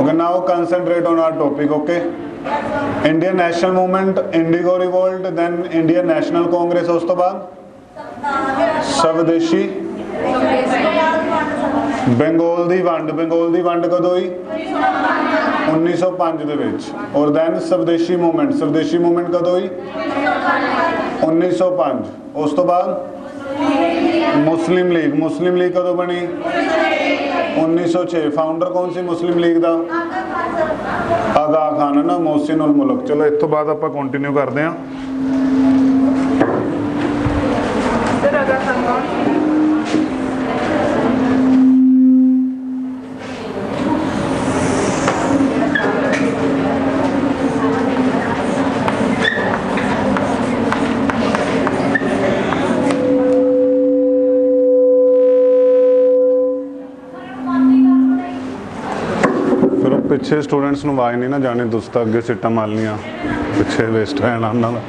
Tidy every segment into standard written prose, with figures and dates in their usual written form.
Okay, now concentrate on our topic. Okay, Indian National Movement, Indigo Revolt, then Indian National Congress, ਉਸ ਤੋਂ ਬਾਅਦ ਸਵਦੇਸ਼ੀ ਬੰਗਾਲ ਦੀ ਵੰਡ ਕਦੋਂ ਹੋਈ 1905 ਦੇ ਵਿੱਚ। ਔਰ ਦੈਨ ਸਵਦੇਸ਼ੀ ਮੂਵਮੈਂਟ ਕਦੋਂ ਹੋਈ 1905। ਉਸ ਤੋਂ ਬਾਅਦ ਮੁਸਲਿਮ ਲੀਗ ਕਦੋਂ ਬਣੀ 1906। ਫਾਊਂਡਰ ਕੌਣ ਸੀ ਮੁਸਲਿਮ ਲੀਗ ਦਾ ਆਗਾ ਖਾਨ ਹੈ ਨਾ, ਮੋਹਸਿਨ ਉਲ ਮੁਲਕ। ਚਲੋ ਇਸ ਤੋਂ ਬਾਅਦ ਆਪਾਂ ਕੰਟੀਨਿਊ ਕਰਦੇ ਹਾਂ। ਪਿੱਛੇ ਸਟੂਡੈਂਟਸ ਨੂੰ ਆਵਾਜ਼ ਨਹੀਂ ਨਾ ਜਾਣੀ, ਤੁਸੀਂ ਤਾਂ ਅੱਗੇ ਸੀਟਾਂ ਮਾਰਨੀਆਂ, ਪਿੱਛੇ ਵੇਸਟ ਰਹਿਣਾ ਉਹਨਾਂ ਦਾ।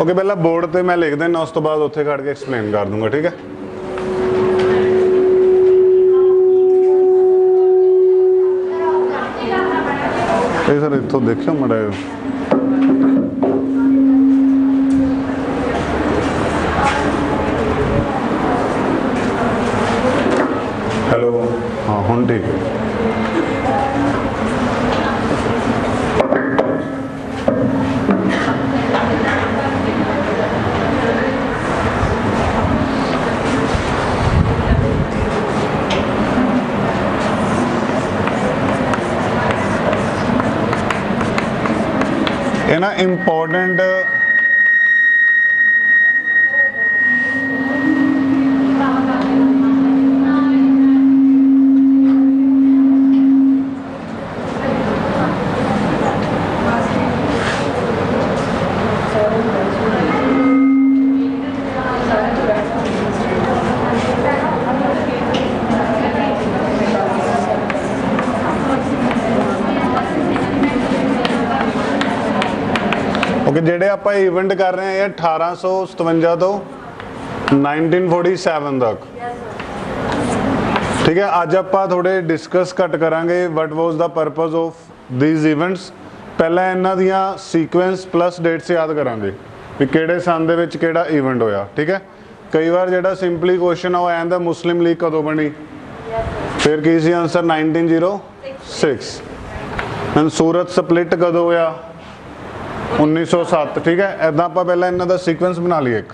ਓਕੇ, ਪਹਿਲਾਂ ਬੋਰਡ ਤੇ ਮੈਂ ਲਿਖ ਦੇਣਾ, ਉਸ ਤੋਂ ਬਾਅਦ ਉੱਥੇ ਖੜ ਕੇ ਐਕਸਪਲੇਨ ਕਰ ਦੂੰਗਾ, ਠੀਕ ਹੈ। ਇਹ ਸਰ ਇੱਥੋਂ ਦੇਖਿਓ ਮਾੜਾ ਜਿਹਾ। ਹੈਲੋ, ਹਾਂ ਹੁਣ ਠੀਕ ਹੈ। ਇਹ ਨਾ ਇੰਪੋਰਟੈਂਟ ਜਿਹੜੇ ਆਪਾਂ ਇਵੈਂਟ ਕਰ ਰਹੇ ਹਾਂ ਇਹ 1857 ਤੋਂ 1947 ਤੱਕ, ਠੀਕ ਹੈ। ਅੱਜ ਆਪਾਂ ਥੋੜੇ ਡਿਸਕਸ ਘੱਟ ਕਰਾਂਗੇ ਵਟ ਵਾਸ ਦਾ ਪਰਪਸ ਆਫ ਥੀਸ ਇਵੈਂਟਸ। ਪਹਿਲਾਂ ਇਹਨਾਂ ਦੀਆਂ ਸੀਕੁਐਂਸ ਪਲੱਸ ਡੇਟਸ ਯਾਦ ਕਰਾਂਗੇ ਵੀ ਕਿਹੜੇ ਸੰਨ ਦੇ ਵਿੱਚ ਕਿਹੜਾ ਇਵੈਂਟ ਹੋਇਆ, ਠੀਕ ਹੈ। ਕਈ ਵਾਰ ਜਿਹੜਾ ਸਿੰਪਲੀ ਕੁਐਸਚਨ ਆ ਉਹ ਆਂਦਾ ਮੁਸਲਿਮ ਲੀਗ ਕਦੋਂ ਬਣੀ, ਫਿਰ ਕੀ ਸੀ ਆਨਸਰ 1906। ਐਂਡ ਸੂਰਤ ਸਪਲਿਟ ਕਦੋਂ ਹੋਇਆ 1907, ਠੀਕ ਹੈ। ਇੱਦਾਂ ਆਪਾਂ ਪਹਿਲਾਂ ਇਹਨਾਂ ਦਾ ਸੀਕੁਐਂਸ ਬਣਾ ਲਈਏ ਇੱਕ।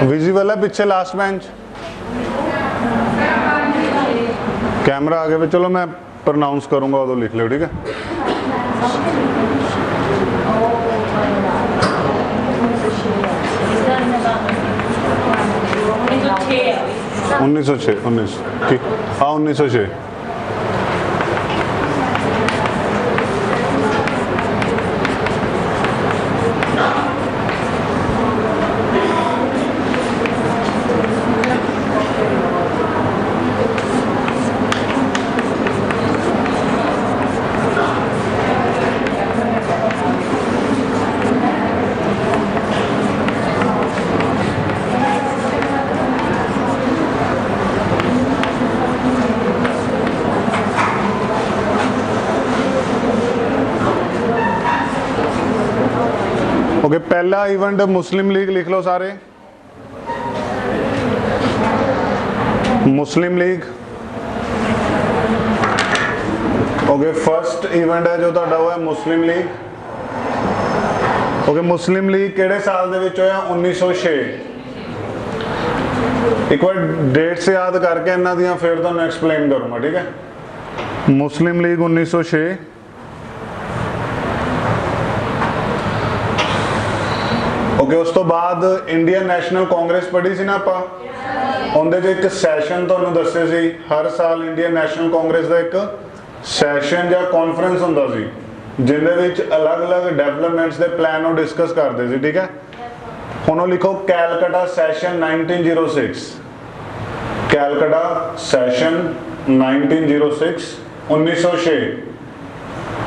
विजिबल है पीछे लास्ट बेंच, कैमरा आगे पे। चलो मैं प्रोनाउंस करूंगा उदो लिख लो, ठीक है। 1906 ओके। पहला इवेंट मुस्लिम लीग लिख लो सारे, मुस्लिम लीग। ओके, फर्स्ट इवेंट है जो तुहाडा वो है मुस्लिम लीग। ओके, मुस्लिम लीग किहड़े साल दे विच होया 1906। एक बार डेट से याद करके इन्हां दियां फिर तुहानूं एक्सप्लेन करूंगा, ठीक है। मुस्लिम लीग 1906। ओके, उस तो बाद इंडियन नैशनल कांग्रेस पढ़ी सी ना आपां, उहदे च एक सैशन तुहानूं दस्से सी। हर साल इंडियन नैशनल कांग्रेस का एक सैशन या कॉन्फ्रेंस हुंदा सी जिहदे विच अलग अलग डेवलपमेंट्स के प्लान वो डिस्कस करते सी, ठीक है। हुण लिखो Calcutta session 1906, Calcutta session 1906 1906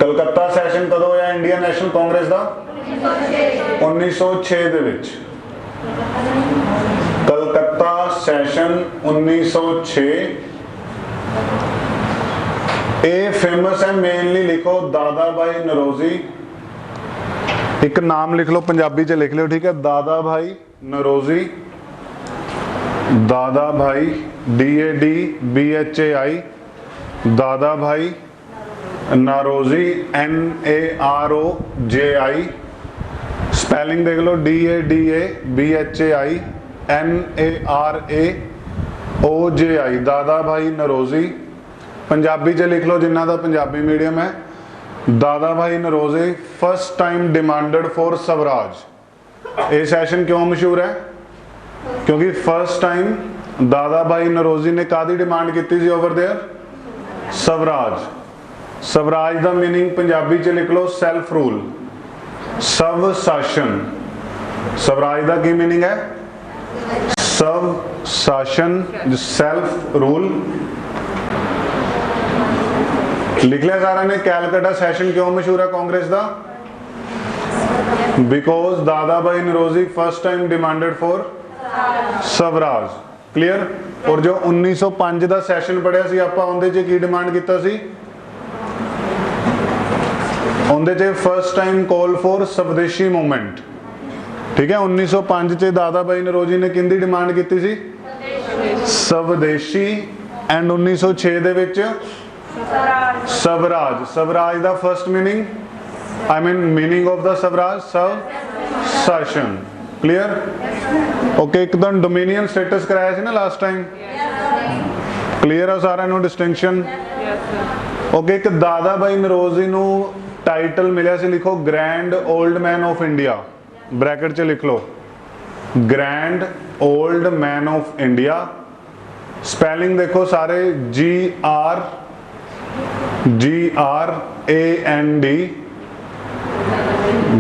Calcutta session कदों होया इंडियन नैशनल कांग्रेस का 1906 ਦੇ ਵਿੱਚ कलकत्ता सैशन 1906 ਇਹ फेमस है मेनली लिखो दादा भाई नरोजी एक नाम लिख लो पंजाबी च लिख लो ठीक है दादा भाई नरोजी दादा भाई DADBHAI दादा भाई नारोजी NAROJI स्पेलिंग देख लो DADABHAI NARAOJI दादा भाई नरोजी पंजाबी च लिख लो जिन्हों का पंजाबी मीडियम है दादा भाई Naoroji first time demanded for Swaraj ये सैशन क्यों मशहूर है क्योंकि फर्स्ट टाइम दादा भाई नरोजी ने कादी डिमांड की थी ओवर देयर स्वराज स्वराज का मीनिंग पंजाबी च लिख लो सैल्फ रूल स्व शासन स्वराज का की मीनिंग है स्व शासन सैल्फ रूल लिख लिया सारा ने कैलकटा सैशन क्यों मशहूर है कांग्रेस का बिकॉज दादा भाई Naoroji first time demanded for Swaraj clear और जो 1905 का सैशन पढ़िया सी आपां उहदे च की डिमांड कीता सी उहदे च फर्स्ट टाइम कॉल फॉर स्वदेशी मूवमेंट ठीक है 1905 च दादा भाई नरोजी ने किंदी डिमांड की सी स्वदेशी एंड 1906 दे विच स्वराज स्वराज का first meaning I mean meaning of the Swaraj स्व शासन क्लियर ओके एकदम डोमिनियन स्टेटस कराया सी ना लास्ट टाइम क्लियर है सारा नु डिस्टिंक्शन ओके एक दादा भाई नरोजी नु टाइटल मिला सी लिखो grand old man of India bracket च लिख लो grand old man of India spelling देखो सारे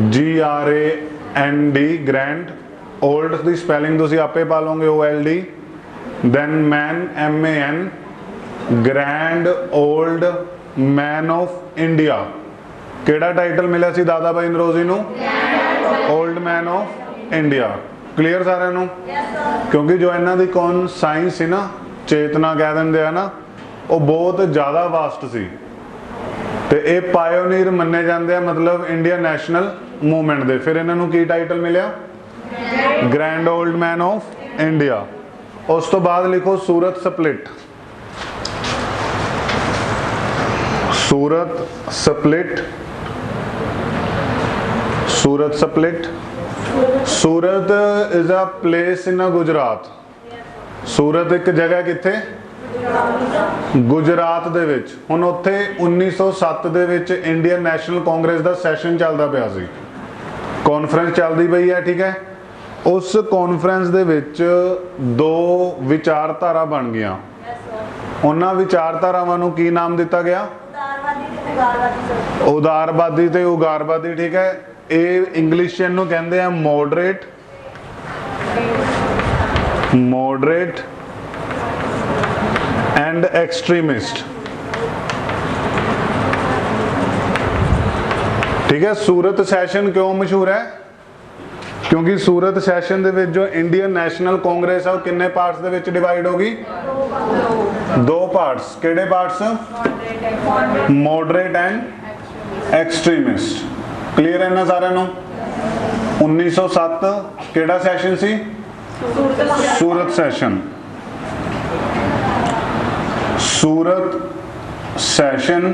GRAND ग्रैंड ओल्ड की स्पेलिंग तुसी आपे पा लोगे OLD then man MAN grand old man of India केड़ा टाइटल मिला सी दादा भाई नरोजी नू old man of India clear सारे नू क्योंकि जो इन्हों की कौन साइंस सी ना चेतना कह देंगे है ना वो बहुत ज़्यादा वास्ट सी ते ये पायोनीर मन्ने जाते हैं मतलब इंडियन नैशनल मूवमेंट दे फिर इन्हों की टाइटल मिले grand old man of India उस तो बाद लिखो Surat split Surat split Surat split Surat is a place in Gujarat Surat एक जगह किथे गुजरात दे विच हुण उत्थे 1907 दे विच इंडियन नैशनल कांग्रेस का सैशन चलदा पिया सी कॉन्फ्रेंस चलदी पई है ठीक है उस कॉन्फ्रेंस दे विच दो विचारधारा बन गईयां उन्हां विचारधारावां नूं की नाम दिता गया उदारवादी ते उगारवादी ठीक है ये इंग्लिश च इहनूं कहंदे आ मॉडरेट एंड एक्सट्रीमिस्ट ठीक है सूरत सैशन क्यों मशहूर है क्योंकि सूरत सैशन दे विच जो इंडियन नैशनल कांग्रेस है वो किन्ने पार्ट्स दे विच डिवाइड होगी दो पार्ट्स केड़े parts moderate and extremist clear है ना सारे नूं 1907 केड़ा सैशन सी सूरत सैशन सूरत सैशन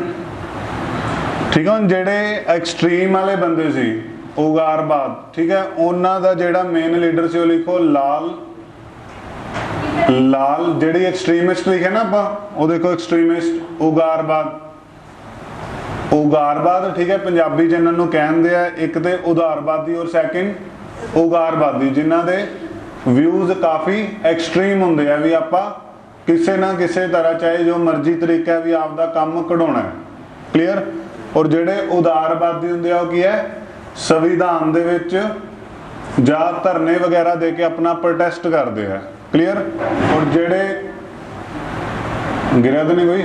ठीक है जेड़े एक्सट्रीम वाले बंदे सी उगारबाद ठीक है उन्हां दा जेड़ा मेन लीडर सी वो लिखो लाल जेड़ी एक्सट्रीमिस्ट लिखे ना आपां वो देखो एक्सट्रीमिस्ट उगारबाद ठीक है पंजाबी च इन्हां नूं कहंदे आ एक ते उदारवादी और सैकेंड उगारवादी जिन्हां दे व्यूज काफ़ी एक्सट्रीम होंदे आ भी आपां किसी ना किसी तरह चाहे जो मर्जी तरीका भी आपका काम कढ़ाना है क्लियर और जेडे उदारवादी होंदे आ की है संविधान दे विच जा धरने वगैरह दे के अपना प्रोटेस्ट करते हैं क्लियर और जेडे गिरा तो नहीं कोई?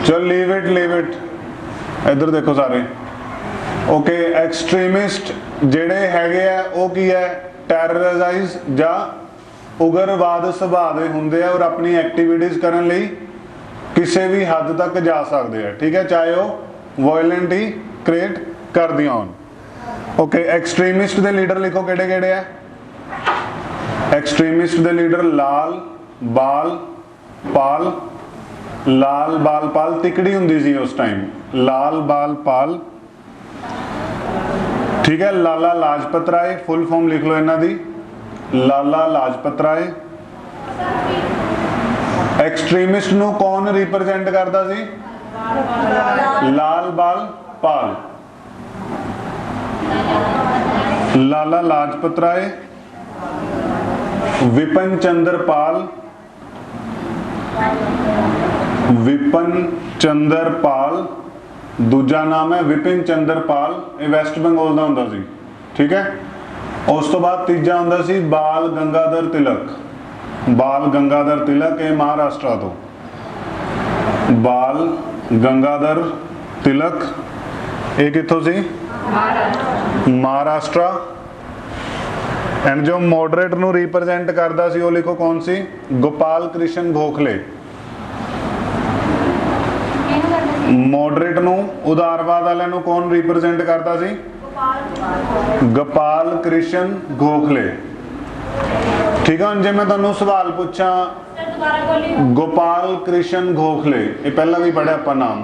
चल लीव इट इधर देखो सारे। ओके एक्सट्रीमिस्ट जेड़े हैगे आ वो की है टैरराइज या उग्रवाद सुभाव दे हुंदे आ और अपनी एक्टिविटीज़ करन लई किसी भी हद तक जा सकते हैं, ठीक है, चाहे वो वायलेंट ही क्रिएट कर दिया होन। ओके एक्सट्रीमिस्ट दे लीडर लिखो केड़े केड़े है। एक्सट्रीमिस्ट दे लीडर लाल बाल पाल, लाल बाल पाल तिकड़ी हुंदी सी उस टाइम, लाल बाल पाल, ठीक है। लाला लाजपत राय, फुल फॉर्म लिख लो इन्हां दी, लाला लाजपत राय। एक्सट्रीमिस्ट नू कौन रिप्रेजेंट करता सी? लाल बाल पाल, लाला लाजपत राय, विपिन चंद्र पाल, विपिन चंद्र पाल, दूजा नाम है विपिन चंद्र पाल, ये वैस्ट बंगाल का हुंदा सी, ठीक है। उस तो बाद तीजा हुंदा सी बाल गंगाधर तिलक, बाल गंगाधर तिलक ये महाराष्ट्र तो, बाल गंगाधर तिलक ये कित्थों सी? महाराष्ट्र। एंड जो मॉडरेट नू रिप्रेजेंट करता सी वो लिखो कौन सी? गोपाल कृष्ण गोखले। मॉडरेट नू उदारवाद वाले नू कौन रिप्रेजेंट करता सी? गोपाल कृष्ण गोखले, ठीक है। जे मैं तुहानू सवाल पूछा गोपाल कृष्ण गोखले ये पहला भी पढ़िया आपा नाम,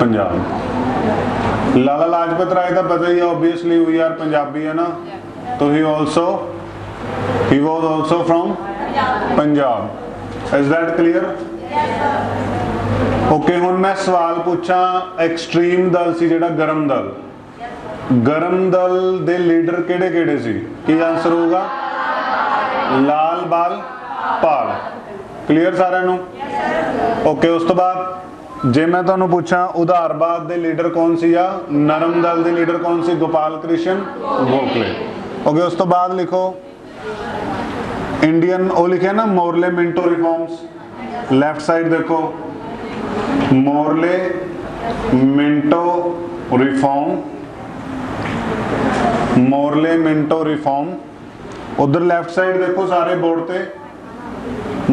पंजाब। लाला लाजपत राय का पता ही है ऑब्वियसली, वी आर पंजाबी है ना, तो he was also from Punjab. Is that clear? Okay हुण मैं सवाल पूछा एक्सट्रीम दल सी जेड़ा गरम दल, गरम दल दे लीडर केड़े केड़े सी? की आंसर होगा? लाल बाल पाल। क्लियर सारे नू? ओके उस तो बाद जे मैं तुहानू पूछा उदारवाद दे लीडर कौन सी या नरम दल दे लीडर कौन सी? गोपाल कृष्ण गोखले। ओके उस तो बाद लिखो इंडियन वो लिखे ना Morley Minto reforms, left side देखो Morley Minto reform, Morley Minto reform. उधर लेफ्ट साइड देखो सारे बोर्ड पे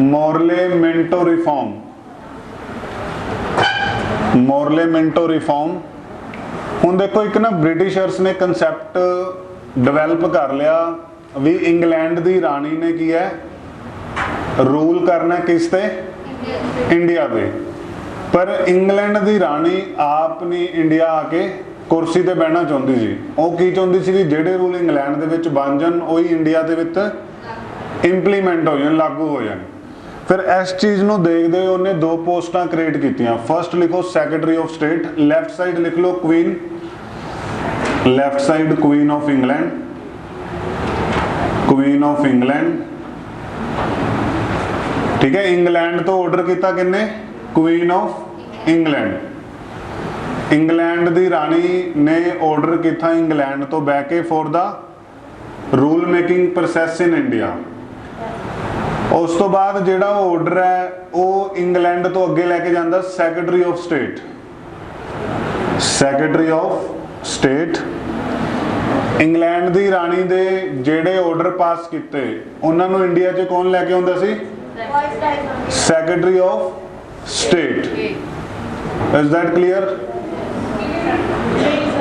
Morley Minto reform, Morley Minto reform. हुण देखो एक ना ब्रिटिशर्स ने कंसैप्ट डिवेलप कर लिया भी इंग्लैंड दी रानी ने की है रूल करना किस ते? इंडिया पे। पर इंग्लैंड दी रानी आप नहीं इंडिया आके कुर्सी ते बैठना चाहती सी। वो की चाहती सी कि जेडे रूल इंग्लैंड दे विच बन जान वही इंडिया दे विच इंप्लीमेंट हो जान, लागू हो जान। फिर इस चीज़ नूं देखदे होए उन्हें दो पोस्टां क्रिएट कीतियां। फर्स्ट लिखो secretary of state, left side लिख लो queen, left side queen of England, queen of England, ठीक है। इंग्लैंड तो ऑर्डर किया किन्ने? Queen of England. इंग्लैंड दी रानी ने ऑर्डर किया इंग्लैंड तो बह के for the rule making process in India. उस तो बाद जिहड़ा ऑर्डर है वो इंग्लैंड तो अगे लैके जांदा secretary of state, secretary of state. England दी रानी दे जेड़े ऑर्डर पास किते उन्हां नूं इंडिया च कौन लैके आउंदा सी? Secretary of state. Is that clear?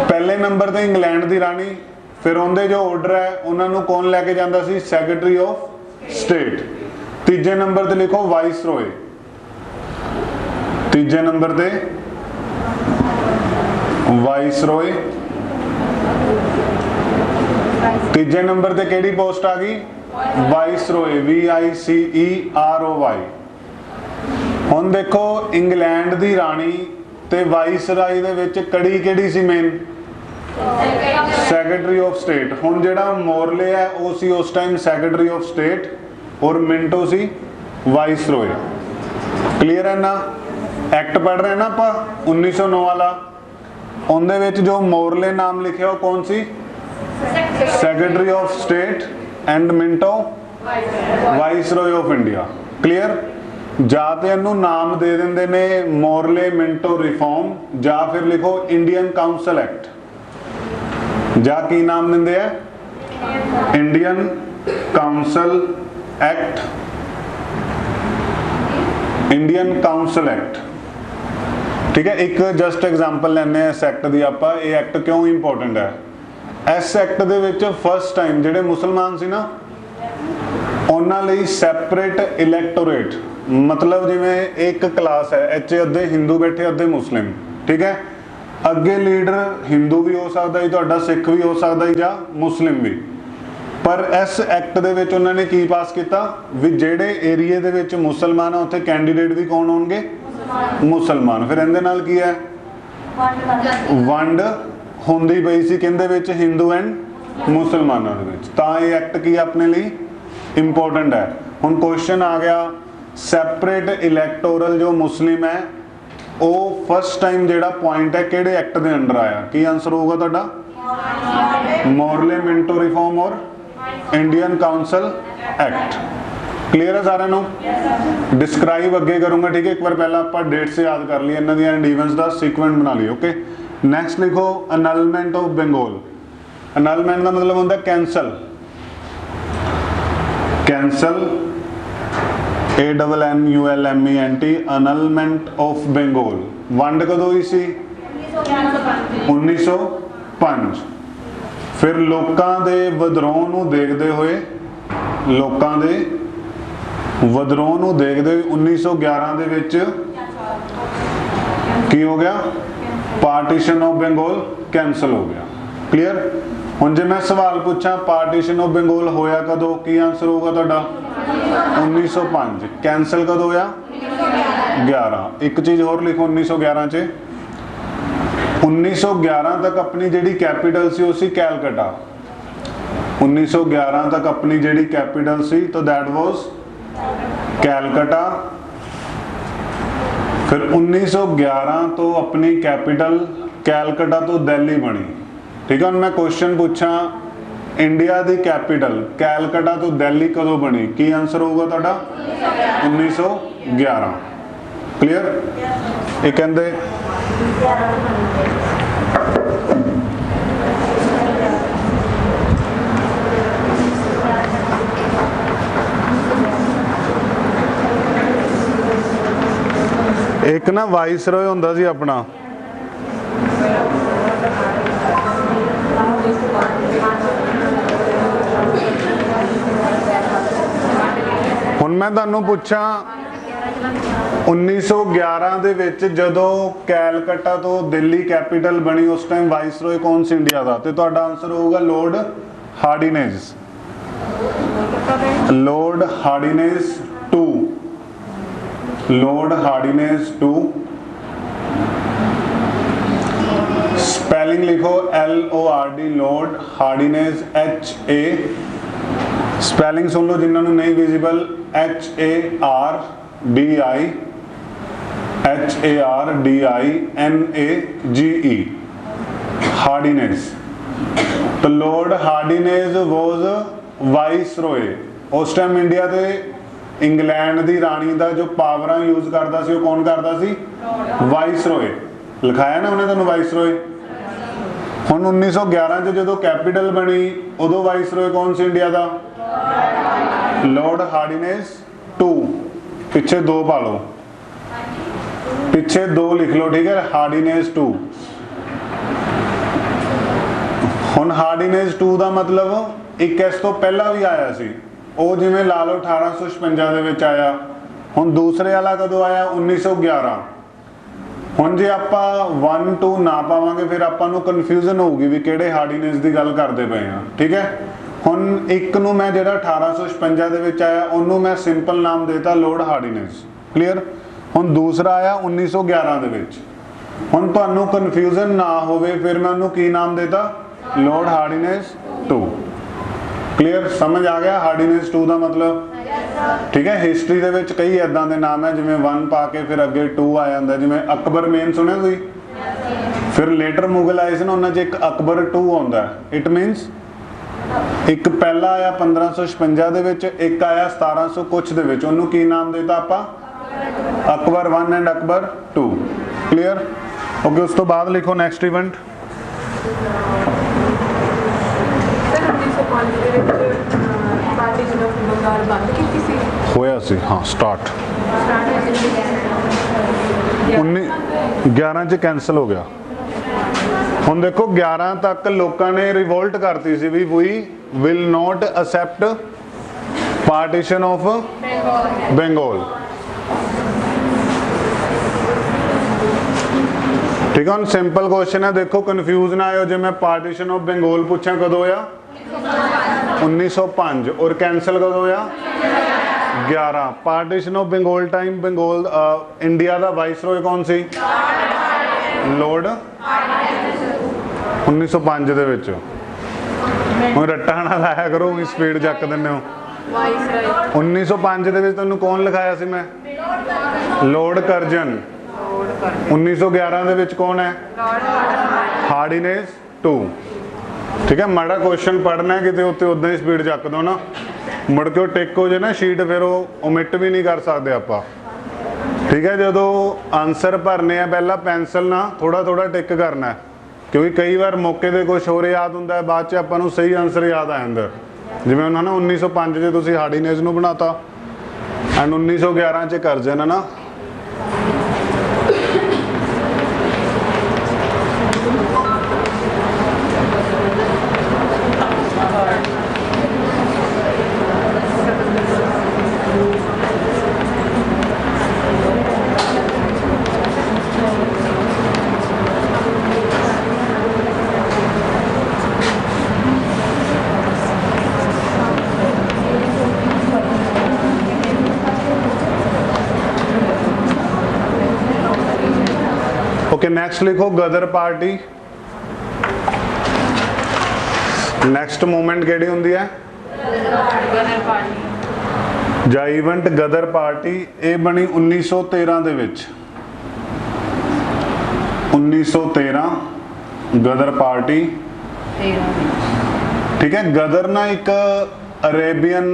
पहले नंबर ते इंग्लैंड दी रानी, फिर उनके जो ऑर्डर है उन्होंने कौन लैके जाता सी? Secretary of state. तीजे नंबर ते लिखो वाइस रॉय, तीजे नंबर ते वाइस रॉय। तीजे नंबर ते केड़ी पोस्ट आ गई? Vice Roy, VICEROY। हुण देखो इंग्लैंड दी रानी ते वाइस राय दे विच कड़ी केड़ी सी मेन? Secretary of state. हुण जिहड़ा मोरले है वो सी उस टाइम सैकटरी ऑफ स्टेट और मिंटो सी वाइस रॉय। क्लियर है ना? एक्ट पढ़ रहे हैं ना आप 1909 वाला, उनदे विच जो मोरले नाम लिखे वो कौन सी? Secretary of state and Minto viceroy of India. Clear. ਜਾਂ ਤੇ ਇਹਨੂੰ ਨਾਮ ਦੇ ਦਿੰਦੇ ਨੇ ਮੋਰਲੇ ਮਿੰਟੋ ਰਿਫਾਰਮ, ਜਾਂ ਫਿਰ ਲਿਖੋ ਇੰਡੀਅਨ ਕਾਉਂਸਲ ਐਕਟ। ਜਾਂ ਕੀ ਨਾਮ ਦਿੰਦੇ ਆ? Indian council act, Indian council act. ठीक है, एक जस्ट एग्जाम्पल लैने इस एक्ट की आप। ये एक्ट क्यों इंपॉर्टेंट है? इस act they which first time जिहड़े मुसलमान सी ना उन्हां लई सैपरेट इलैक्टोरेट, मतलब जिवें एक क्लास है इच अद्धे हिंदू बैठे अद्धे मुस्लिम, ठीक है, अगे लीडर हिंदू भी हो सकता है, तुहाडा सिख भी हो सकता है, जां मुस्लिम भी। पर इस एक्ट दे विच उन्हां ने की पास किया भी जिहड़े एरिए दे विच मुसलमान आ उत्थे कैंडीडेट भी कौन होणगे? मुसलमान। फिर इहदे नाल की है? वंड हुंदी पई सी किहदे विच? हिंदू एंड मुसलमानां दे विच। तां ये एक्ट की अपने लिए इंपॉर्टेंट है। हुण क्वेश्चन आ गया, सैपरेट इलैक्टोरल जो मुस्लिम है वो फर्स्ट टाइम जिहड़ा पॉइंट है किहड़े एक्ट दे अंडर आया? की आंसर होगा तुहाडा? मॉरले मिंटो रिफॉर्म और इंडियन काउंसल एक्ट। क्लीयर है सारे नू? डिस्क्राइब अगे करूंगा, ठीक है। एक बार पहला आप डेट से याद कर लिए, इन्हां दी एंड इवेंट्स का सीक्वेंस बना लिए। ओके, नैक्सट लिखो अनलमेंट ऑफ बंगाल। अनलमेंट का मतलब होता है cancel. Cancel, ANNULMENT, annulment of Bengal. वंड कदों हुई सी? 1905। फिर लोकां दे विद्रोह नूं देखदे होए, लोकां दे विद्रोह नूं देखदे होए 1911 दे विच की हो गया? पार्टीशन ऑफ बंगाल कैंसल हो गया। क्लियर। हुण जे मैं सवाल पूछा पार्टीशन ऑफ बंगाल होया कदों, की आंसर होगा तुहाडा? 1905। कैंसल कदों होया? 11। एक चीज़ होर लिखो 1911 च, 1911 तक अपनी जिहड़ी कैपीटल सी वो सी कैलकटा। 1911 तक अपनी जिहड़ी कैपीटल सी तो दैट वाज कैलकटा। फिर 1911 तो अपनी कैपीटल कैलकटा तो दिल्ली बनी। ठीक है। मैं क्वेश्चन पूछा इंडिया की कैपीटल कैलकटा तो दिल्ली कदों बनी? की आंसर होगा तुहाडा? 1911। क्लियर। ये कहते एक ना वाइसरॉय हुंदा सी अपना, हुण मैं तुहानूं पूछा 1911 दे विच जदों कैलकटा तो दिल्ली कैपीटल बनी उस टाइम वाइसरॉय कौन सी इंडिया का? तो तुहाडा आंसर होगा लॉर्ड हार्डिनेज। लॉर्ड हार्डिनेज 2। लॉर्ड हार्डिनेज 2। स्पेलिंग लिखो LORD, लॉर्ड हार्डिनेज HA। स्पेलिंग सुन लो जिन्होंने नहीं विजिबल, HARDINAGE, हार्डिनेज। तो लॉर्ड हार्डिनेज वॉज वाइसरॉय। उस टाइम इंडिया के इंग्लैंड की राणी का जो पावर यूज करता सी, कौन करता सी? वाइसरॉय। लिखाया ना उन्हें तुहानूं वाइसरॉय। हुण 1911 जो कैपीटल बनी उदों वाइसरॉय कौन सी इंडिया का? लॉर्ड हार्डिनेज 2। पिछे 2 पा लो, पिछे 2 लिख लो, ठीक है। हार्डिनेज 2। हुण हार्डिनेज 2 का मतलब एक इस तो पहला भी आया सी, वो जिवें ला लो 1856 दे विच आया। हुण दूसरे वाला कदों आया? 1911। हुण जे आपां 1 2 ना पावांगे फिर आपां नूं कन्फ्यूजन होगी भी किहड़े हार्डिनेज की गल करते पे हैं, ठीक है। हुण एक नूं मैं जिहड़ा 1856 दे विच आया उन्होंने मैं सिंपल नाम देता लॉर्ड हार्डिनेज। क्लीयर। हुण दूसरा आया 1911 दे विच। हुण तुहानूं कन्फ्यूजन ना होवे फिर मैं उन्होंने की नाम देता? लॉर्ड हार्डिनेज 2। क्लीयर। समझ आ गया हार्डिनेज 2 का मतलब? ठीक है। हिस्टरी दे विच कई इदां दे नाम है जिवें 1 पा के फिर अगे 2 आ जांदा, जिवें अकबर मेन सुनिया तुसीं, फिर लेटर मुगल आए सी ना उन्हां च एक अकबर 2 आउंदा। इट मीनस एक पहला आया 1556 ਦੇ ਵਿੱਚ, एक आया 1700 कुछ ਦੇ ਵਿੱਚ। ਉਹਨੂੰ ਕੀ ਨਾਮ देता ਆਪਾਂ? Akbar 1 and Akbar 2। Clear? Okay, उस तो बाद लिखो नेक्स्ट इवेंट। होया सी, हाँ स्टार्ट 11 च कैंसल हो गया। ਹੁਣ देखो 11 तक लोगों ने रिवोल्ट करती सी भी we will not accept partition of Bengal. ठीक है, हम सिंपल क्वेश्चन है, देखो कन्फ्यूज ना आयो जो मैं पार्टीशन ऑफ बंगाल पूछा कदों होया 1905 और कैंसल कदों होया 11। Partition of Bengal time Bengal India का वाइसरॉय कौन सी? लॉर्ड 1905 ਦੇ ਵਿੱਚ। ਹੁਣ ਰੱਟਾ ਨਾ ਲਾਇਆ ਕਰੋ, ਸਪੀਡ ਚੱਕ ਦਿੰਦੇ ਹੋ। 1905 ਦੇ ਵਿੱਚ ਤੁਹਾਨੂੰ ਕੌਣ ਲਿਖਾਇਆ ਸੀ ਮੈਂ? ਲॉर्ड ਕਰਜ਼ਨ। 1911 ਦੇ ਵਿੱਚ ਕੌਣ ਹੈ? ਹਾਰਡੀਨੇਸ 2। ਠੀਕ ਹੈ, ਮਾੜਾ ਕੁਐਸਚਨ ਪੜਨਾ ਕਿਤੇ ਉੱਤੇ ਉਦਾਂ ਹੀ ਸਪੀਡ ਚੱਕ ਦੋ ਨਾ, ਮੁੜ ਕੇ ਉਹ ਟਿਕ ਹੋ ਜੇ ਨਾ ਸ਼ੀਟ, ਫਿਰ ਉਹ ਓਮਿਟ ਵੀ ਨਹੀਂ ਕਰ ਸਕਦੇ ਆਪਾਂ। ਠੀਕ ਹੈ, ਜਦੋਂ ਆਨਸਰ ਭਰਨੇ ਆ ਪਹਿਲਾਂ ਪੈਨਸਲ ਨਾਲ ਥੋੜਾ ਥੋੜਾ ਟਿਕ ਕਰਨਾ, क्योंकि कई बार मौके पर कुछ होर याद होंगे, बाद च आपां नूं सही आंसर याद आ जाता। जिवें उन्होंने ना 1905 च तुसीं हार्डीनेस नूं बनाता एंड 1911 च करजन है ना। ओके, नेक्स्ट लिखो गदर पार्टी। नेक्स्ट मूवमेंट केड़ी हुंदी है? गदर पार्टी ਜਾਂ इवेंट गदर पार्टी। ये बनी 1913 ਦੇ ਵਿੱਚ। 1913 गदर पार्टी। ठीक है, गदर ना एक अरेबियन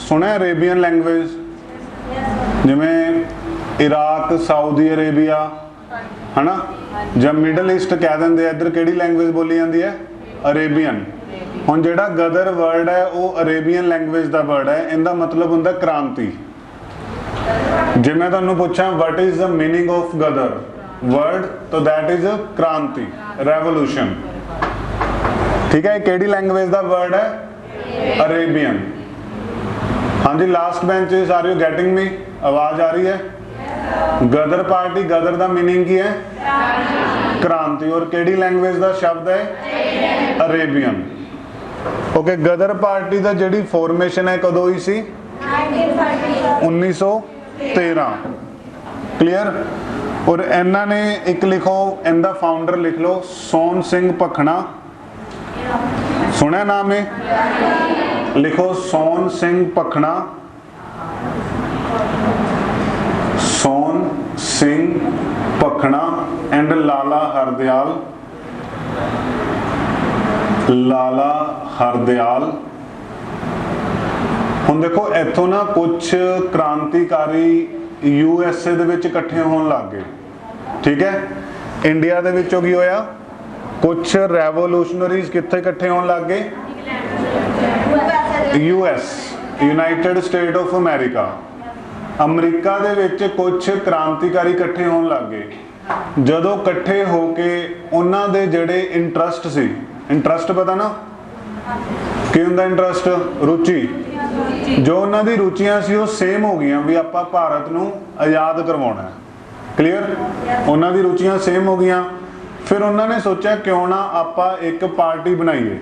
सुने, अरेबियन लैंग्वेज जिमें इराक साउदी अरेबिया है ना, जब मिडल ईस्ट कह देंगे इधर केड़ी लैंग्वेज बोली जाती है? अरेबियन। हुण जिहड़ा गदर वर्ड है वो अरेबियन लैंग्वेज का वर्ड है, इनका मतलब हुंदा क्रांति। जे मैं तुहानूं पूछां what is the meaning of Ghadar word, तो दैट इज़ क्रांति, रेवोल्यूशन। ठीक है, केड़ी लैंग्वेज का वर्ड है? अरेबियन। हाँ जी, last bench is are you getting me? आवाज़ आ रही है? गदर पार्टी, गदर का मीनिंग की है? क्रांति। और केड़ी लैंग्वेज का शब्द है? अरेबियन। ओके, गदर पार्टी का जिहड़ी फॉर्मेशन है कदों हुई सी? 1913। क्लियर? और इन्हां ने एक लिखो, इनका फाउंडर लिख लो सोन सिंह भखना। सुनिया नाम है? लिखो सोन सिंह भखना। सोन सिंह भखना एंड लाला हरदयाल। लाला हरदयाल। हुण देखो इत्थों ना कुछ क्रांतिकारी यूएसए दे विच इकट्ठे होण लग गए। ठीक है, इंडिया दे विचों की होया? कुछ रेवोल्यूशनरीज कित्थे इकट्ठे होण लग गए? US, United State of America. अमरीका दे विच कुछ क्रांतिकारी इकट्ठे होण लग गए। जदों इकट्ठे होके उन्हां दे जिहड़े इंटरस्ट सी, इंटरस्ट पता ना की हुंदा? इंटरस्ट रुचि। जो उन्हां दी रुचियां सी वो सेम हो गई भी आपां भारत नूं आज़ाद करवाउणा है। क्लीयर? उन्हां दी रुचियां सेम हो गई। फिर उन्होंने सोचा क्यों ना आपां एक पार्टी बनाइए।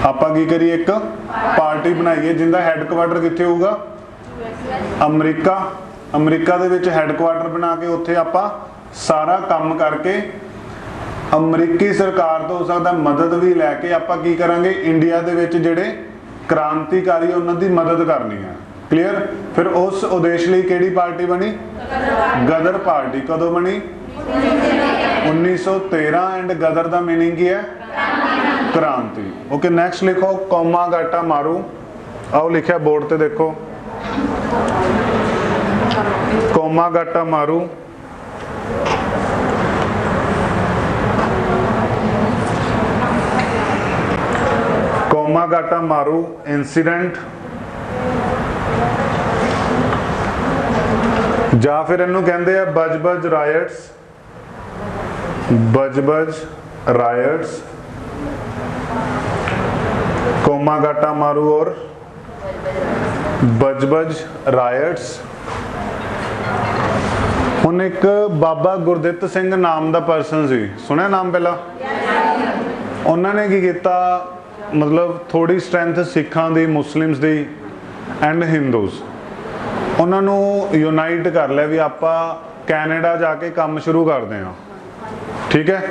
आपां की करिए? एक पार्टी बनाइए जिंदा हैडक्वार्टर कित्थे होगा? अमरीका। अमरीका दे विच हैडक्वार्टर बना के उत्थे आपां सारा काम करके अमरीकी सरकार तो हो सकता मदद भी लैके आपां की करांगे? इंडिया दे विच जिहड़े क्रांतिकारी उन्हां दी मदद करनी है। क्लीयर? फिर उस उद्देश्य लई किहड़ी पार्टी बनी? गदर पार्टी। कदों बनी? 1913 एंड गदर का मीनिंग की है? क्रांति। ओके नेक्स्ट लिखो कोमागाटा मारू। आओ लिखा बोर्ड ते देखो कोमागाटा मारू कोमागाटा मारू इंसीडेंट ਜਾਂ ਫਿਰ ਇਹਨੂੰ ਕਹਿੰਦੇ ਆ ਬਜਬਜ ਰਾਇਟਸ। ਬਜਬਜ ਰਾਇਟਸ कोमागाटा मारू और बजबज रायट्स। ਹੁਣ ਇੱਕ ਬਾਬਾ ਗੁਰਦਿੱਤ ਸਿੰਘ ਨਾਮ ਦਾ ਪਰਸਨ ਸੀ, ਸੁਣਿਆ ਨਾਮ ਪਹਿਲਾਂ? ਉਹਨਾਂ ਨੇ ਕੀ ਕੀਤਾ, ਮਤਲਬ ਥੋੜੀ ਸਟਰੈਂਥ ਸਿੱਖਾਂ ਦੀ, ਮੁਸਲਿਮਸ ਦੀ ਐਂਡ ਹਿੰਦੂਸ, ਉਹਨਾਂ ਨੂੰ ਯੂਨਾਈਟ ਕਰ ਲਿਆ ਵੀ ਆਪਾਂ ਕੈਨੇਡਾ ਜਾ ਕੇ ਕੰਮ ਸ਼ੁਰੂ ਕਰਦੇ ਹਾਂ। ਠੀਕ ਹੈ,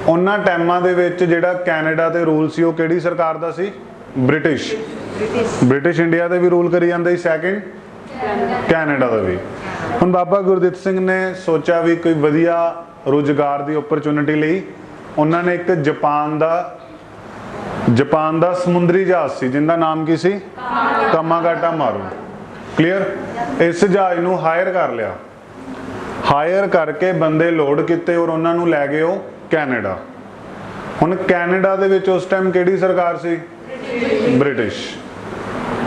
ਉਹਨਾਂ ਟਾਈਮਾਂ ਦੇ ਵਿੱਚ ਜਿਹੜਾ ਕੈਨੇਡਾ ਤੇ ਰੂਲ ਸੀ ਉਹ ਕਿਹੜੀ ਸਰਕਾਰ ਦਾ ਸੀ? ਬ੍ਰਿਟਿਸ਼ ਇੰਡੀਆ ਤੇ ਵੀ ਰੂਲ ਕਰੀ ਜਾਂਦਾ ਸੀ, ਸੈਕਿੰਡ ਕੈਨੇਡਾ ਦਾ ਵੀ। ਹੁਣ ਬਾਬਾ ਗੁਰਦਿੱਤ ਸਿੰਘ ਨੇ ਸੋਚਿਆ ਵੀ ਕੋਈ ਵਧੀਆ ਰੁਜ਼ਗਾਰ ਦੀ ਓਪਰਚੁਨਿਟੀ ਲਈ ਉਹਨਾਂ ਨੇ ਇੱਕ ਜਾਪਾਨ ਦਾ ਸਮੁੰਦਰੀ ਜਹਾਜ਼ ਸੀ ਜਿਹਦਾ ਨਾਮ ਕੀ ਸੀ? ਕਾਮਾਗਾਟਾ ਮਾਰੂ। ਕਲੀਅਰ? ਇਸ ਜਹਾਜ਼ ਨੂੰ ਹਾਇਰ ਕਰ ਲਿਆ, ਹਾਇਰ ਕਰਕੇ ਬੰਦੇ ਲੋਡ ਕੀਤੇ ਔਰ ਉਹਨਾਂ ਨੂੰ ਲੈ ਗਏ ਉਹ ਕੈਨੇਡਾ। ਹੁਣ ਕੈਨੇਡਾ ਦੇ ਵਿੱਚ ਉਸ ਟਾਈਮ ਕਿਹੜੀ ਸਰਕਾਰ ਸੀ? ਬ੍ਰਿਟਿਸ਼।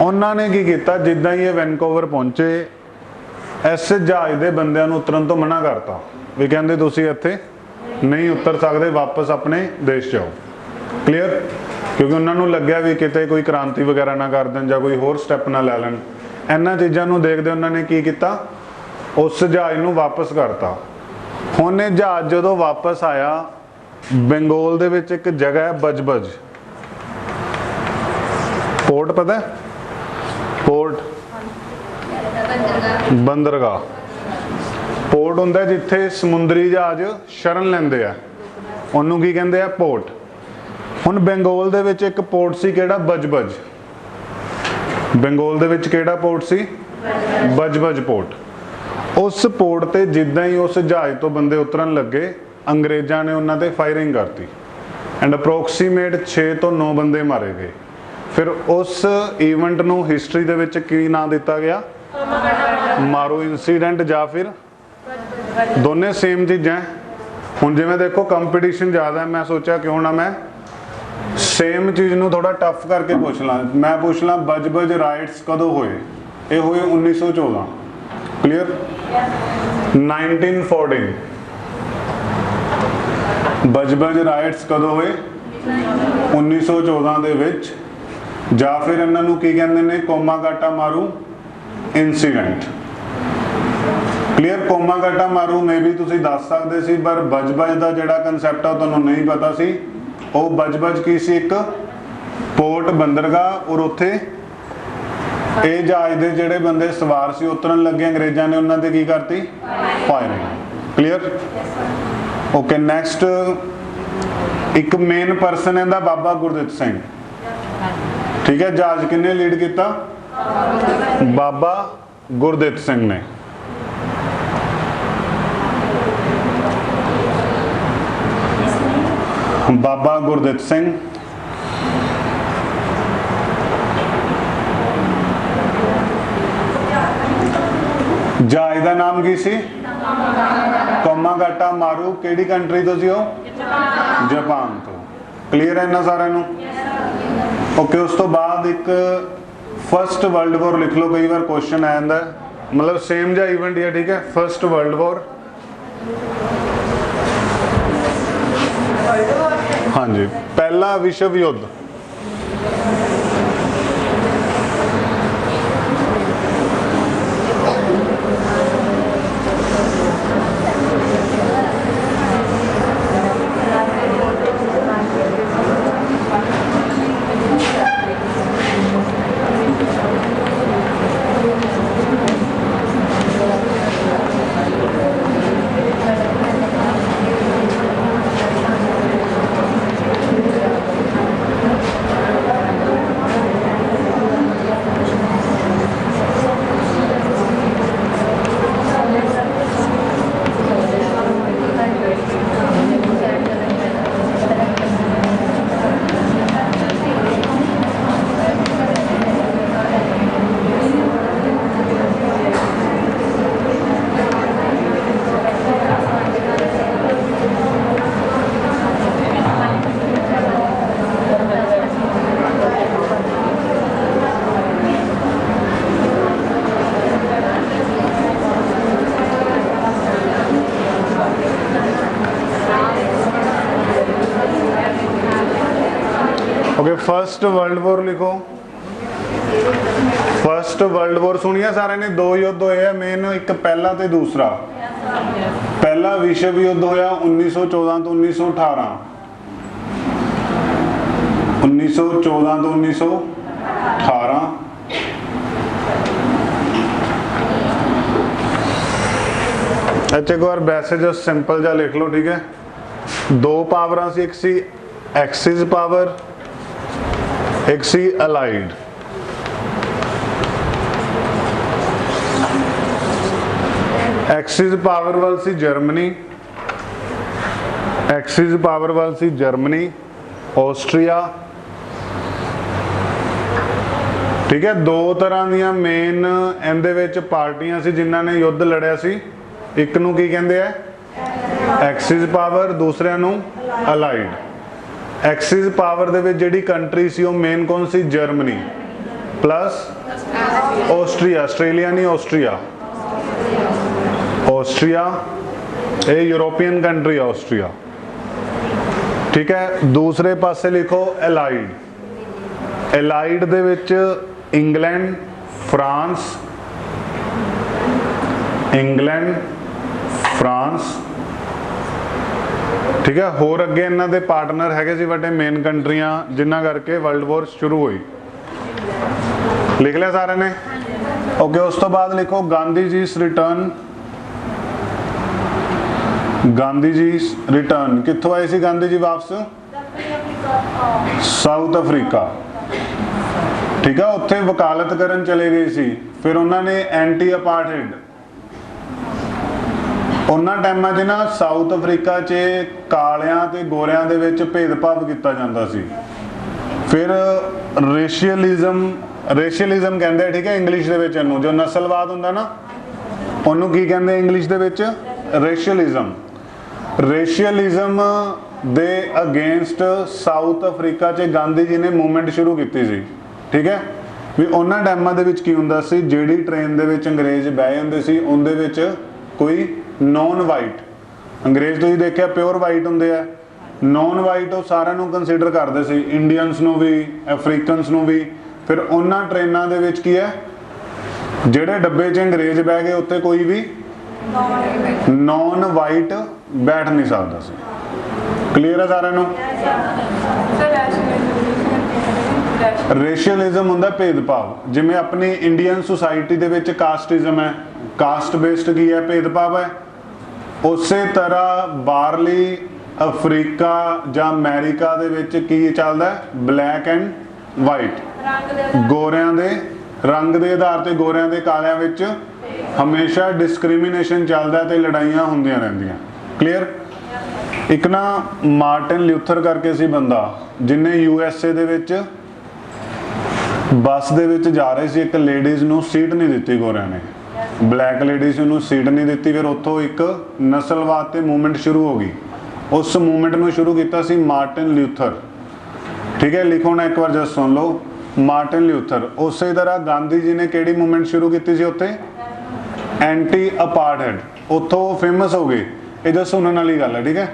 ਉਹਨਾਂ ਨੇ ਕੀ ਕੀਤਾ, ਜਿੱਦਾਂ ਹੀ ਇਹ ਵੈਨਕੂਵਰ ਪਹੁੰਚੇ ਇਸ ਜਹਾਜ਼ ਦੇ ਬੰਦਿਆਂ ਨੂੰ ਉਤਰਨ ਤੋਂ ਮਨਾ ਕਰਤਾ ਵੀ ਕਹਿੰਦੇ ਤੁਸੀਂ ਇੱਥੇ ਨਹੀਂ ਉਤਰ ਸਕਦੇ, ਵਾਪਸ ਆਪਣੇ ਦੇਸ਼ ਜਾਓ। ਕਲੀਅਰ? ਕਿਉਂਕਿ ਉਹਨਾਂ ਨੂੰ ਲੱਗਿਆ ਵੀ ਕਿਤੇ ਕੋਈ ਕ੍ਰਾਂਤੀ ਵਗੈਰਾ ਨਾ ਕਰ ਦੇਣ ਜਾਂ ਕੋਈ ਹੋਰ ਸਟੈਪ ਨਾ ਲੈ ਲੈਣ। ਇਹਨਾਂ ਚੀਜ਼ਾਂ ਨੂੰ ਦੇਖਦੇ ਉਹਨਾਂ ਨੇ ਕੀ ਕੀਤਾ, ਉਸ ਜਹਾਜ਼ ਨੂੰ ਵਾਪਸ ਕਰਤਾ। ਹੁਣ ਇਹ ਜਹਾਜ਼ ਜਦੋਂ ਵਾਪਸ ਆਇਆ, ਬੰਗਾਲ ਦੇ ਵਿੱਚ ਇੱਕ ਜਗ੍ਹਾ ਹੈ ਬਜਬਜ पोर्ट, पता है? पोर्ट बंदरगाह पोर्ट होंदा जिथे समुद्री जहाज शरण लेंदे आ, उन्होंने की कहते हैं पोर्ट। हुण बंगाल दे विच एक पोर्ट सी केड़ा? बजबज। बंगाल दे विच केड़ा पोर्ट सी? बजबज पोर्ट। उस पोर्ट ते जिद्दां ही उस जहाज तो बंदे उतरन लगे, अंग्रेज़ां ने उन्हां ते फायरिंग करती एंड अप्रोक्सीमेट 6 ਤੋਂ 9 ਬੰਦੇ मारे गए। फिर उस ईवेंट ਨੂੰ हिस्टरी ਦੇ ਵਿੱਚ ਕੀ ਨਾਂ ਦਿੱਤਾ ਗਿਆ? ਮਾਰੂ इंसीडेंट ਜਾਂ फिर ਦੋਨੇ सेम ਚੀਜ਼ਾਂ। ਹੁਣ ਜਿਵੇਂ ਦੇਖੋ ਕੰਪੀਟੀਸ਼ਨ ਜ਼ਿਆਦਾ ਹੈ, ਮੈਂ ਸੋਚਿਆ ਕਿਉਂ ਨਾ ਮੈਂ सेम ਚੀਜ਼ ਨੂੰ ਥੋੜਾ ਟਫ ਕਰਕੇ ਪੁੱਛ ਲਾਂ। ਮੈਂ ਪੁੱਛ ਲਾਂ ਬਜਬਜ ਰਾਈਟਸ ਕਦੋਂ ਹੋਏ? ਇਹ ਹੋਏ 1914। ਕਲੀਅਰ? 1914 ਬਜਬਜ ਰਾਈਟਸ ਕਦੋਂ ਹੋਏ? 1914 ਦੇ ਵਿੱਚ। ਜਾਂ ਫਿਰ ਇਹਨਾਂ ਨੂੰ ਕੀ ਕਹਿੰਦੇ ਨੇ? ਕੋਮਾਗਾਟਾ ਮਾਰੂ ਇਨਸੀਡੈਂਟ। ਕਲੀਅਰ? ਕੋਮਾਗਾਟਾ ਮਾਰੂ ਮੇ ਵੀ ਤੁਸੀਂ ਦੱਸ ਸਕਦੇ ਸੀ, ਪਰ ਬਜਬਜ ਦਾ ਜਿਹੜਾ ਕਨਸੈਪਟ ਆ ਤੁਹਾਨੂੰ ਨਹੀਂ ਪਤਾ ਸੀ। ਉਹ ਬਜਬਜ ਕੀ ਸੀ? ਇੱਕ ਪੋਰਟ, ਬੰਦਰਗਾਹ, ਔਰ ਉੱਥੇ ਇਹ ਜਹਾਜ਼ ਦੇ ਜਿਹੜੇ ਬੰਦੇ ਸਵਾਰ ਸੀ ਉਤਰਨ ਲੱਗੇ, ਅੰਗਰੇਜ਼ਾਂ ਨੇ ਉਹਨਾਂ ਤੇ ਕੀ ਕਰਤੀ? ਫਾਇਰਿੰਗ। ਕਲੀਅਰ? ਓਕੇ ਨੈਕਸਟ ਇੱਕ ਮੇਨ ਪਰਸਨ ਇਹਦਾ ਬਾਬਾ ਗੁਰਦਿੱਤ ਸਿੰਘ। ठीक है, जहाज किन्ने लीड किया? बाबा गुरदित सिंह ने। बाबा गुरदित सिंह जहाज का नाम की सी? कोमागाटा मारू। केड़ी कंट्री तो सी? जापान तो। क्लीयर है इन्ना सारे नू? ओके उस तो बाद एक फर्स्ट वर्ल्ड वॉर लिख लो, कई बार क्वेश्चन आ जाता है, मतलब सेम जा इवेंट ही है। ठीक है, फर्स्ट वर्ल्ड वॉर। हाँ जी, पहला विश्व युद्ध। फस्ट वर्ल्ड वॉर लिखो। फस्ट वर्ल्ड वॉर सुनिया सारे ने, दो युद्ध होए है मेन, एक पहला ते दूसरा। पहला विश्व युद्ध होया 1914 तो 1918, 1914 तो 1918। अच्छा एक बार वैसे जो सिंपल जा लिख लो, ठीक है। दो पावर सी, एक सी एक्सिस पावर, एक सी अलाइड। एक्सिस पावर वाल सी जर्मनी, एक्सिस पावर वाल सी जर्मनी, ऑस्ट्रिया, ठीक है। दो तरह दियां मेन इहदे विच पार्टियां सी जिन्हां ने युद्ध लड़िया सी। एक नूं की कहंदे आ एक्सिस पावर, दूसरे नूं अलाइड। एक्सिस पावर दे विच जिहड़ी कंट्री सी वो मेन कौन सी? जर्मनी प्लस ऑस्ट्रिया, आस्ट्रेलिया नहीं ऑस्ट्रिया, ऑस्ट्रिया ये यूरोपियन कंट्री है ऑस्ट्रिया, ठीक है। दूसरे पासे लिखो एलाइड। एलाइड दे विच इंग्लैंड, फ्रांस, इंग्लैंड, फ्रांस, ठीक है। होर अगे इन्हां दे पार्टनर हैगे सी वड्डे मेन कंट्रियां जिन्हां करके वर्ल्ड वॉर शुरू हुई। लिख लिया सारे ने? ओके। उस तो बाद लिखो गांधी जी रिटर्न। गांधी जी रिटर्न कित्थों आए सी गांधी जी वापस? साउथ अफ्रीका, ठीक है। उत्थे वकालत करन चले गए सी। फिर उन्होंने एंटी अपार्टहेड, उन्हां टाइमां 'च ना साउथ अफ्रीका 'च कालियां ते गोरियां दे विच भेदभाव किया जाता सी। फिर रेशियलिज्म, रेशियलिज्म कहंदे, ठीक है इंग्लिश दे विच इहनूं, जो नस्लवाद हुंदा ना उहनूं की कहंदे इंग्लिश दे विच? रेशियलिज्म। रेशियलिज्म दे अगेंस्ट साउथ अफ्रीका 'च गांधी जी ने मूवमेंट शुरू की सी, ठीक है। भी उन्हां टाइमां दे विच की हुंदा सी, जिहड़ी ट्रेन दे विच अंग्रेज बह जांदे सी उहदे विच कोई नॉन वाइट, अंग्रेज तुसीं देखिया प्योर वाइट हुंदे आ, नॉन वाइट वो सारिਆਂ ਨੂੰ कंसीडर करते सी, इंडियंस ਨੂੰ भी, अफ्रीकनस ਨੂੰ भी। फिर उन्हां ट्रेनां दे विच की है, जिहड़े डब्बे 'च अंग्रेज बह गए उत्ते कोई भी नॉन वाइट बैठ नहीं सकता सी। क्लीयर है सारिਆਂ ਨੂੰ? रेशियलिज्म हुंदा भेदभाव, जिवें अपनी इंडियन सोसाइटी दे विच कास्टिज्म है, कास्ट बेस्ड की है भेदभाव है, उस तरह बाहरली अफ्रीका जां अमेरिका दे विच की चलदा है? ब्लैक एंड वाइट, गोरियां दे रंग के आधार पर गोरियां दे कालियां विच हमेशा डिस्क्रिमिनेशन चलता है, लड़ाइयां होंदियां रहिंदियां। क्लीयर? एक ना मार्टिन ल्यूथर करके सी बंदा, जिन्हें यूएसए दे विच बस दे विच जा रहे सी, एक लेडीज़ नूं सीट नहीं दित्ती गोरियां ने, ब्लैक लेडीज़ नूं सीट नहीं दित्ती। फिर उत्थों एक नस्लवाद ते मूवमेंट शुरू हो गई। उस मूवमेंट नूं शुरू किया सी मार्टिन ल्यूथर, ठीक है। लिखो ना एक बार जस्ट सुन लो, मार्टिन ल्यूथर। उस तरह गांधी जी ने किहड़ी मूवमेंट शुरू की सी उत्थे? एंटी अपार्टहेड। उत्थों फेमस हो गए, ये जो सुनने वाली गल है, ठीक है।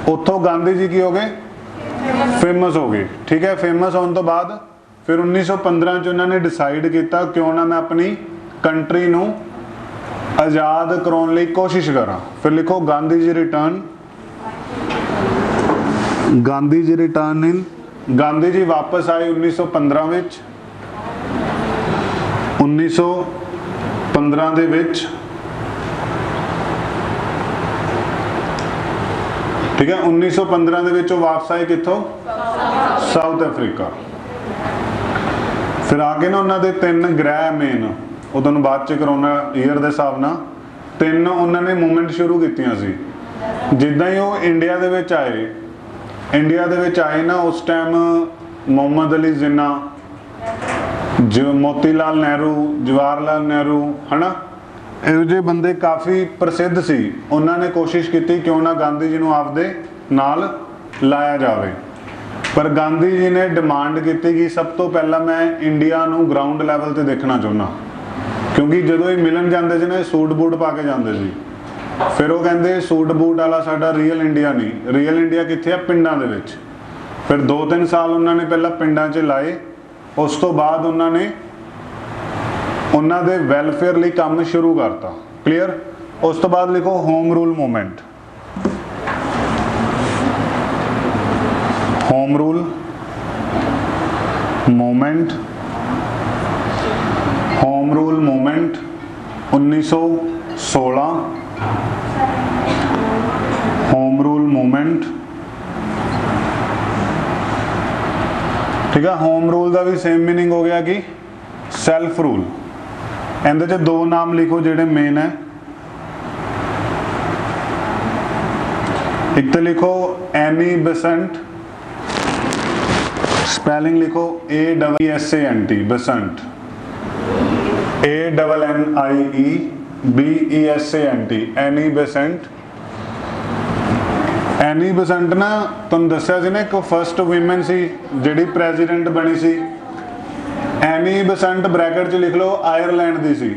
उत्थों गांधी जी की हो गए? फेमस हो गए, ठीक है। फेमस होने तो बाद फिर 1915 च उन्होंने डिसाइड किया क्यों ना मैं अपनी कंट्री नूं आज़ाद कराउण लई कोशिश करा। फिर लिखो गांधी जी रिटर्न। गांधी जी रिटर्न इन, गांधी जी वापस आए 1915 विच। 1915 दे विच, ठीक है। 1915 दे विच वापस आए कित्थों? South Africa. फिर आके ना उन्होंने तीन ग्रह मेन, वो तुहानूं बाद च करोना ईयर के हिसाब नाल तीन उन्होंने मूवमेंट शुरू कीतियां सी। जिद्दां ही वो इंडिया दे विच आए, इंडिया दे विच आए ना उस टाइम मुहम्मद अली जिन्ना, जो मोतीलाल नेहरू, जवाहरलाल नेहरू, है ना, ਇਹੋ ਜਿਹੇ ਬੰਦੇ काफ़ी प्रसिद्ध सी। उन्होंने कोशिश की क्यों ना गांधी जी नूं आपदे नाल लाया जाए, पर गांधी जी ने डिमांड की कि सब तो पहला मैं इंडिया नूं ग्राउंड लैवल ते देखना चाहुंदा, क्योंकि जदों ये मिलन जाते सी ना सूट बूट पा के जाते सी। फिर वो कहते सूट बूट वाला साडा रियल इंडिया नहीं, रियल इंडिया कित्थे आ? पिंडां दे विच। फिर 2-3 साल उन्होंने पहला पिंडां 'ਚ लाए, उस तो बाद उन्होंने उन्होंने वैलफेयर लिए काम शुरू करता। क्लीयर। उस तो बाद लिखो home rule movement. Home rule movement, home rule movement 1916, home rule movement. ठीक है। होम रूल का भी सेम मीनिंग हो गया कि सैल्फ रूल। इहदे च 2 नाम लिखो जिहड़े मेन है। एक तो लिखो एनी बेसेंट, स्पेलिंग लिखो AESANT, Besant, ANNIEBESANT, any Besant. Annie Besant ना तुहानूं दस्सिया सी ना, एक फर्स्ट वीमन सी जिहड़ी प्रेजिडेंट बनी सी। एनी बेसेंट ब्रैकेट च लिख लो आयरलैंड दी सी।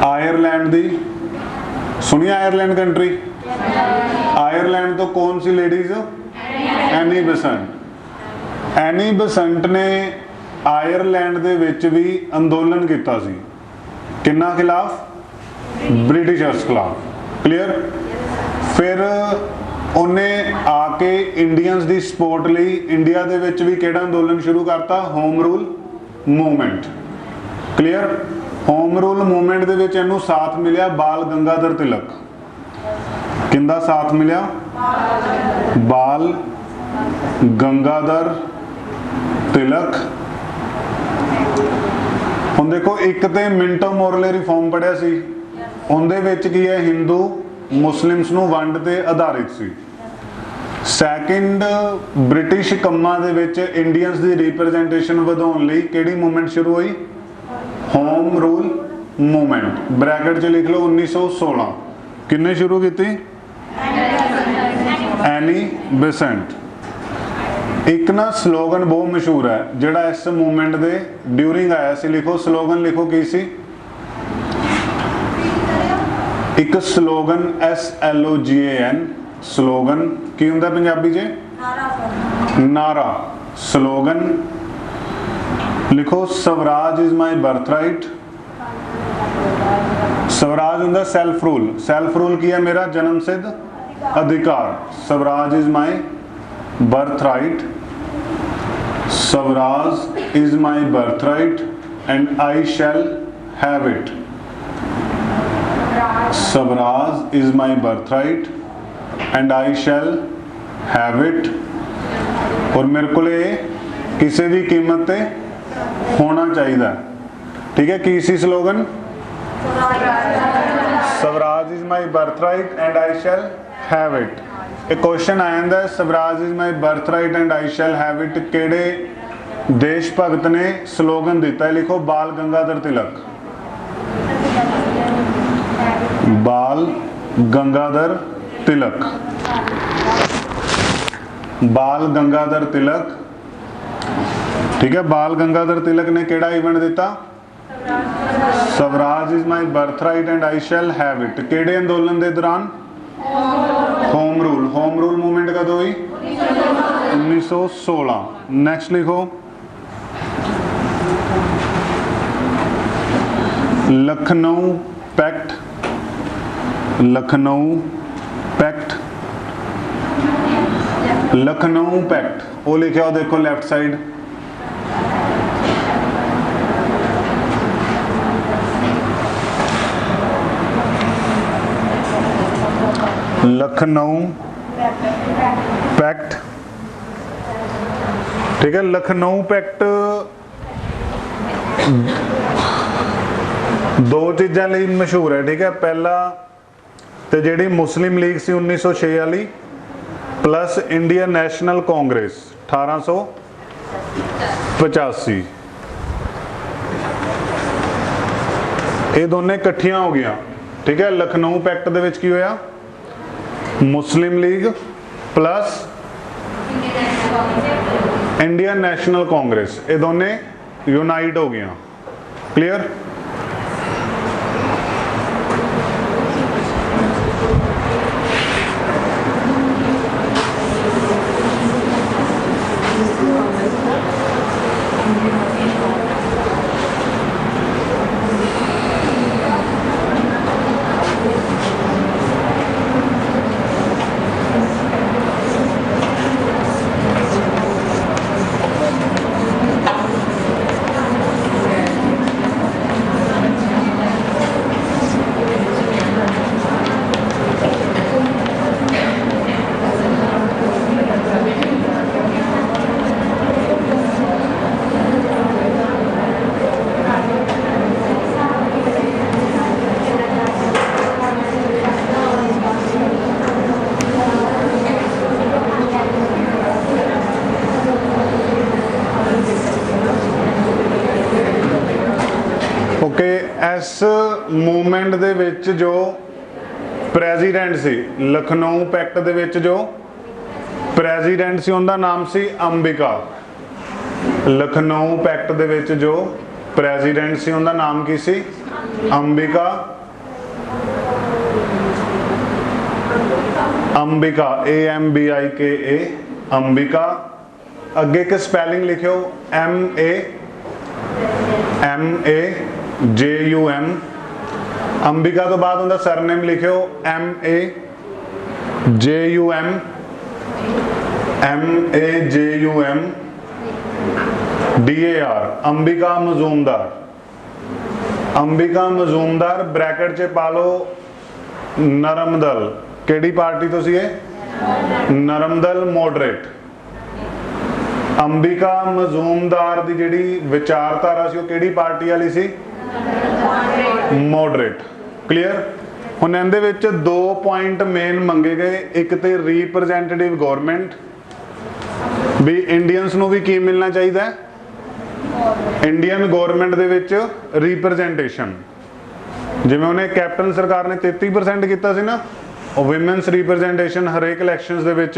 आयरलैंड दी, सुनी आयरलैंड कंट्री? आयरलैंड तो कौन सी ladies? Annie Besant. Annie Besant ने आयरलैंड दे विच भी अंदोलन किया सी। किन्ना खिलाफ? ब्रिटिशर्स खिलाफ। क्लीयर। फिर उन्हें आके इंडियंस की सपोर्ट लई इंडिया दे विच भी किहड़ा अंदोलन शुरू करता? Home rule movement. Clear. Home rule movement दे विच इहनूं साथ मिलिया बाल गंगाधर तिलक। किंदा साथ मिलिया? बाल गंगाधर तिलक। हुण देखो, एक तो मिंटो मोरले रिफॉर्म पढ़िया सी, उहदे विच की है हिंदू मुस्लिम्स नूं वंड ते आधारित सी। सैकेंड ब्रिटिश कम्मां दे विच इंडियंस की रिप्रजेंटेशन वधाउण लई किहड़ी मूवमेंट शुरू हुई? Home rule movement. ब्रैकेट च लिख लो 1916। किन्ने शुरू की? Annie Besant. एक ना स्लोगन बहुत मशहूर है जिहड़ा इस मूवमेंट दे ड्यूरिंग आया सी। लिखो स्लोगन, लिखो की सी? एक स्लोगन SLOGAN। स्लोगन की हुंदा पंजाबी च? नारा। स्लोगन लिखो Swaraj is my birthright. Swaraj हुंदा सैल्फ रूल। सैल्फ रूल की है? मेरा जन्म सिद्ध अधिकार। Swaraj is my birthright. Swaraj is my birthright and I shall have it. Swaraj is my birthright and I shall have it. और मेरे को किसी भी कीमत पे होना चाहिए। ठीक है। की सी slogan? Swaraj is my birthright and I shall have it. एक क्वेश्चन आ जाता है, swaraj is my birthright and I shall have it केड़े देश भगत ने स्लोगन दिता है? लिखो बाल गंगाधर तिलक। बाल गंगाधर तिलक। बाल गंगाधर तिलक। ठीक है। बाल गंगाधर तिलक ने केड़ा इवेंट दिता? Swaraj is my birthright and I shall have it. केड़े अंदोलन के दौरान? Home rule. Home rule movement कदों हुई? 1916। नेक्स्ट लिखो Lucknow pact. Lucknow pact. Lucknow pact वो लिखा हो, देखो लेफ्ट साइड। लखनऊ पैक्ट। ठीक है। लखनऊ पैक्ट दो चीज़ों लिए मशहूर है। ठीक है। पहला तो जी मुस्लिम लीग सी 1906 वाली प्लस इंडियन नैशनल कांग्रेस 1885, ये दोनों इकट्ठियां हो गई। ठीक है। लखनऊ पैक्ट दे विच की होया? Muslim League plus Indian National Congress, ये दोनों यूनाइट हो गई। क्लियर। ओके इस मूवमेंट दे विच जो प्रेजिडेंट सी लखनऊ पैक्ट दे विच जो प्रेजिडेंट सी उनका नाम सी अंबिका। लखनऊ पैक्ट दे विच जो प्रेजिडेंट सी उनका नाम की सी अंबिका। अंबिका AMBIKA अंबिका। अगे एक स्पैलिंग लिखियो MAJUM। अंबिका तो बाद उनका सरनेम लिखियो MAJUM DAR Ambika Majumdar. Ambika Majumdar bracket च पा लो नरमदल। केड़ी पार्टी तो सी नरमदल मॉडरेट। अंबिका मजूमदार दी जिहड़ी विचारधारा सी केड़ी पार्टी वाली सी मॉडरेट। क्लीयर। हुण इहदे विच दो पॉइंट मेन मंगे गए। एक तो रिप्रजेंटेटिव गवर्नमेंट भी इंडियंस नूं भी की मिलना चाहिए इंडियन गवर्नमेंट दे विच रिप्रजेंटेशन। जिवें उन्हें कैप्टन सरकार ने 33% किया सी ना विमेंस रिप्रजेंटेशन हरेक इलैक्शनस दे विच।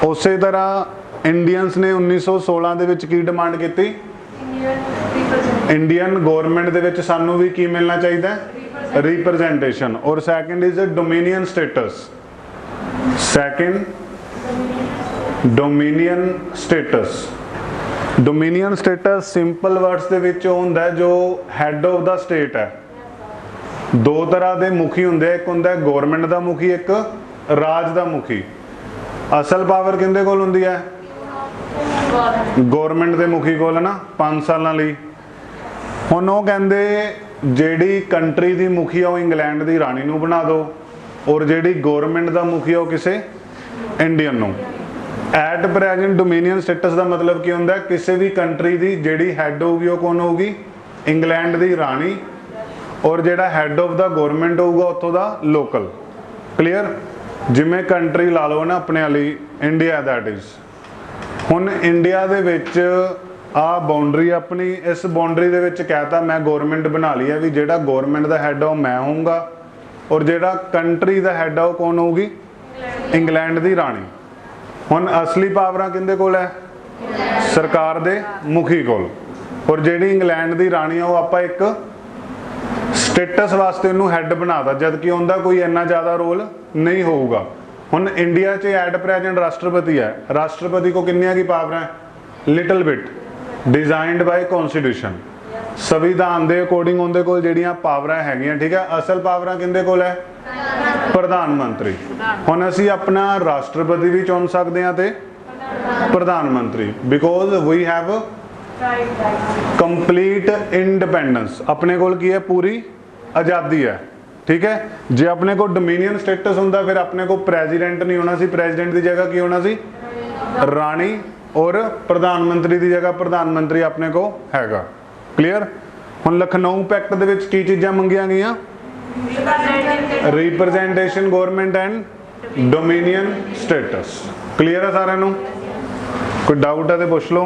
उस तरह इंडियंस ने 1916 दे विच की डिमांड की इंडियन गवर्नमेंट दे विच सानू भी की मिलना चाहिए रिप्रजेंटेशन। और second is dominion status. Second dominion status. Dominion status simple words दे विच हुंदा है जो हैड ऑफ द स्टेट है। दो तरह के मुखी होंगे, एक होंदा गवर्नमेंट का मुखी, एक राज का मुखी। असल पावर किंदे कोल हुंदी है गवर्नमेंट के मुखी कोल ना 5 सालों लई। हुण ओह कहंदे जिहड़ी कंट्री की मुखी है इंग्लैंड की राणी नूं बना दो और जिहड़ी गवर्नमेंट का मुखी है किसी इंडियन नूं। एट प्रेजेंट डोमिनियन स्टेटस का मतलब की होंदा किसी भी कंट्री की जिहड़ी हैड होगी वह कौन होगी इंग्लैंड की राणी और जिहड़ा हैड ऑफ द गवर्नमेंट होगा उत्थों दा लोकल। क्लीयर। जिमें कंट्री ला लो ना अपने वाली इंडिया दैट इज। हुण इंडिया दे विच आ बाउंड्री अपनी इस बाउंड्री दे विच कहता मैं गवर्नमेंट बना ली है भी जिहड़ा गवर्नमेंट दा हैड है मैं होऊंगा और जिहड़ा कंट्री दा हैड है कौन होगी इंग्लैंड की राणी। हुण असली पावरां किंदे कोल है सरकार दे मुखी कोल और जिहड़ी इंग्लैंड की राणी है वो आपां एक स्टेटस वास्ते उन्होंने हैड बनाता जबकि उनका कोई इन्ना ज़्यादा रोल नहीं होगा। हुण इंडिया च एट प्रेजेंट राष्ट्रपति है। राष्ट्रपति को कितनी की पावर है little bit designed bye constitution. संविधान के अकॉर्डिंग उनके कोल जिहड़ियां पावरां हैगियां ठीक है। असल पावरां किंदे कोल है प्रधानमंत्री। हुण असीं अपना राष्ट्रपति भी चुन सकते हैं ते प्रधानमंत्री because we have complete independence. अपने कोल की है पूरी आज़ादी है ठीक है। जे अपने को डोमिनियन स्टेटस होंदा फिर अपने को प्रेजिडेंट नहीं होना सी। प्रेजिडेंट की जगह की होना सी राणी और प्रधानमंत्री की जगह प्रधानमंत्री अपने को हैगा। क्लीयर। हुण लखनऊ पैक्ट दे विच की चीज़ां मंगियां गईयां representation government and dominion status. Clear है सारिਆਂ ਨੂੰ कोई डाउट है तो पूछ लो।